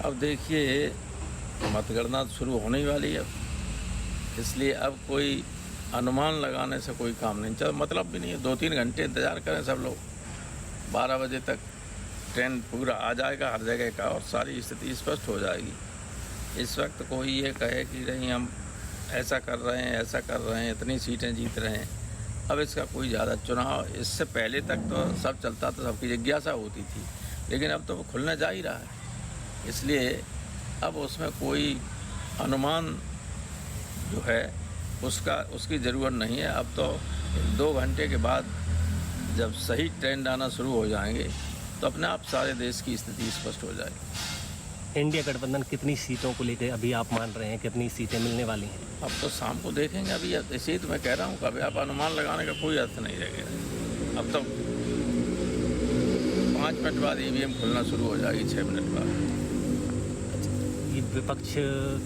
अब देखिए, मतगणना शुरू होने ही वाली है, इसलिए अब कोई अनुमान लगाने से कोई काम नहीं चल, मतलब भी नहीं है। 2-3 घंटे इंतज़ार करें सब लोग, 12 बजे तक ट्रेंड पूरा आ जाएगा हर जगह का और सारी स्थिति स्पष्ट हो जाएगी। इस वक्त कोई ये कहे कि नहीं हम ऐसा कर रहे हैं, ऐसा कर रहे हैं, इतनी सीटें जीत रहे हैं, अब इसका कोई ज़्यादा चुनाव, इससे पहले तक तो सब चलता था, सबकी जिज्ञासा होती थी, लेकिन अब तो वो खुलने जा ही रहा है, इसलिए अब उसमें कोई अनुमान जो है उसकी ज़रूरत नहीं है। अब तो 2 घंटे के बाद जब सही ट्रेंड आना शुरू हो जाएंगे तो अपने आप सारे देश की स्थिति स्पष्ट हो जाएगी। इंडिया गठबंधन कितनी सीटों को लेकर अभी आप मान रहे हैं, कितनी सीटें मिलने वाली हैं? अब तो शाम को देखेंगे, अभी इसी तो मैं कह रहा हूँ, कभी आप अनुमान लगाने का कोई अर्थ नहीं रहेगा। अब तो 5 मिनट बाद ईवीएम खुलना शुरू हो जाएगी, 6 मिनट बाद। ये विपक्ष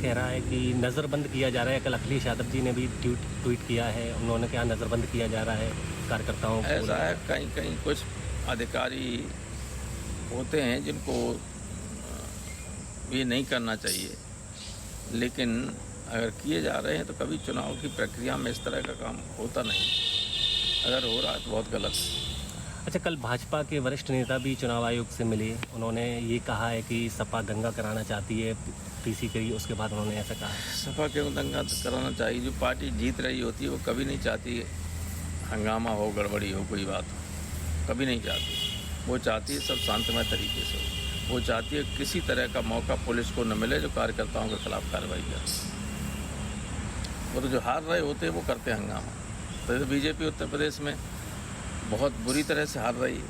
कह रहा है कि नज़रबंद किया जा रहा है। कल अखिलेश यादव जी ने भी ट्वीट किया है, उन्होंने कहा नज़रबंद किया जा रहा है कार्यकर्ताओं को। ऐसा है, कहीं कहीं कुछ अधिकारी होते हैं जिनको ये नहीं करना चाहिए, लेकिन अगर किए जा रहे हैं तो कभी चुनाव की प्रक्रिया में इस तरह का काम होता नहीं, अगर हो रहा है तो बहुत गलत है। अच्छा, कल भाजपा के वरिष्ठ नेता भी चुनाव आयोग से मिले, उन्होंने ये कहा है कि सपा दंगा कराना चाहती है, पीसी करी, उसके बाद उन्होंने ऐसा कहा है। सपा क्यों दंगा कराना चाहिए? जो पार्टी जीत रही होती है वो कभी नहीं चाहती हंगामा हो, गड़बड़ी हो, कोई बात हो, कभी नहीं चाहती। वो चाहती है सब शांतमय तरीके से हो। वो चाहती है किसी तरह का मौका पुलिस को न मिले जो कार्यकर्ताओं के खिलाफ कार्रवाई करे। वो तो जो हार रहे होते हैं वो करते हैं हंगामा। तो बीजेपी उत्तर प्रदेश में बहुत बुरी तरह से हार रही है,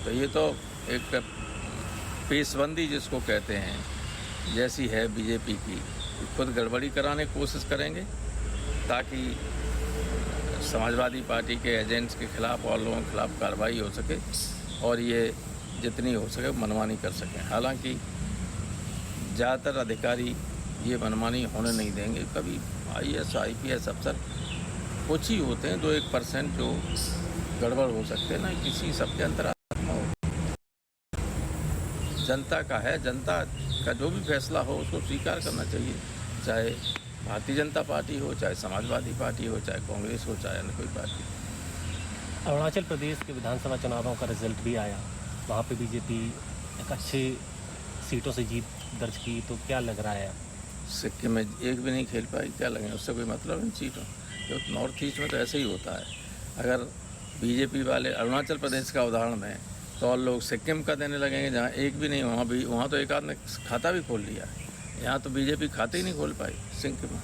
तो ये तो एक पेशबंदी जिसको कहते हैं जैसी है बीजेपी की, खुद गड़बड़ी कराने की कोशिश करेंगे ताकि समाजवादी पार्टी के एजेंट्स के खिलाफ और लोगों के खिलाफ कार्रवाई हो सके और ये जितनी हो सके मनमानी कर सकें। हालांकि ज़्यादातर अधिकारी ये मनमानी होने नहीं देंगे। कभी IAS IPS अफसर कुछ ही होते हैं, 2-1% जो गड़बड़ हो सकते हैं ना, किसी सबके अंतरात्मा हो। जनता का है, जनता का जो भी फैसला हो उसको स्वीकार करना चाहिए, चाहे भारतीय जनता पार्टी हो, चाहे समाजवादी पार्टी हो, चाहे कांग्रेस हो, चाहे अन्य कोई पार्टी। अरुणाचल प्रदेश के विधानसभा चुनावों का रिजल्ट भी आया, वहाँ पे बीजेपी एक अच्छी सीटों से जीत दर्ज की, तो क्या लग रहा है? सिक्किम में एक भी नहीं खेल पाई, क्या लगे, उससे कोई मतलब नहीं सीटों। तो नॉर्थ ईस्ट में तो ऐसे ही होता है। अगर बीजेपी वाले अरुणाचल प्रदेश का उदाहरण दें तो और लोग सिक्किम का देने लगेंगे जहाँ एक भी नहीं, वहाँ तो एक आध ने खाता भी खोल लिया। यहाँ तो बीजेपी खाते ही नहीं खोल पाई सिक्किम में।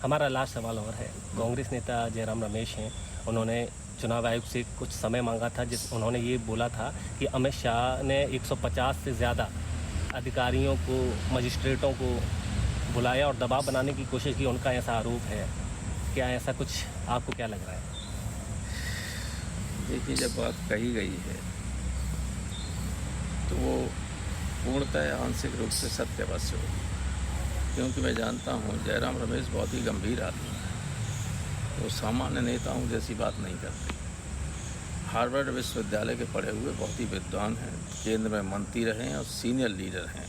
हमारा लास्ट सवाल और है, कांग्रेस नेता जयराम रमेश हैं, उन्होंने चुनाव आयोग से कुछ समय मांगा था, उन्होंने ये बोला था कि अमित शाह ने 150 से ज़्यादा अधिकारियों को, मजिस्ट्रेटों को बुलाया और दबाव बनाने की कोशिश की, उनका ऐसा आरोप है। क्या ऐसा कुछ आपको क्या लग रहा है? देखिए, जब बात कही गई है तो वो पूर्णतः आंशिक रूप से सत्य अवश्य होगी, क्योंकि मैं जानता हूँ जयराम रमेश बहुत ही गंभीर आदमी है। वो सामान्य नेताओं जैसी बात नहीं करते। हार्वर्ड विश्वविद्यालय के पढ़े हुए बहुत ही विद्वान हैं, केंद्र में मंत्री रहे हैं और सीनियर लीडर हैं।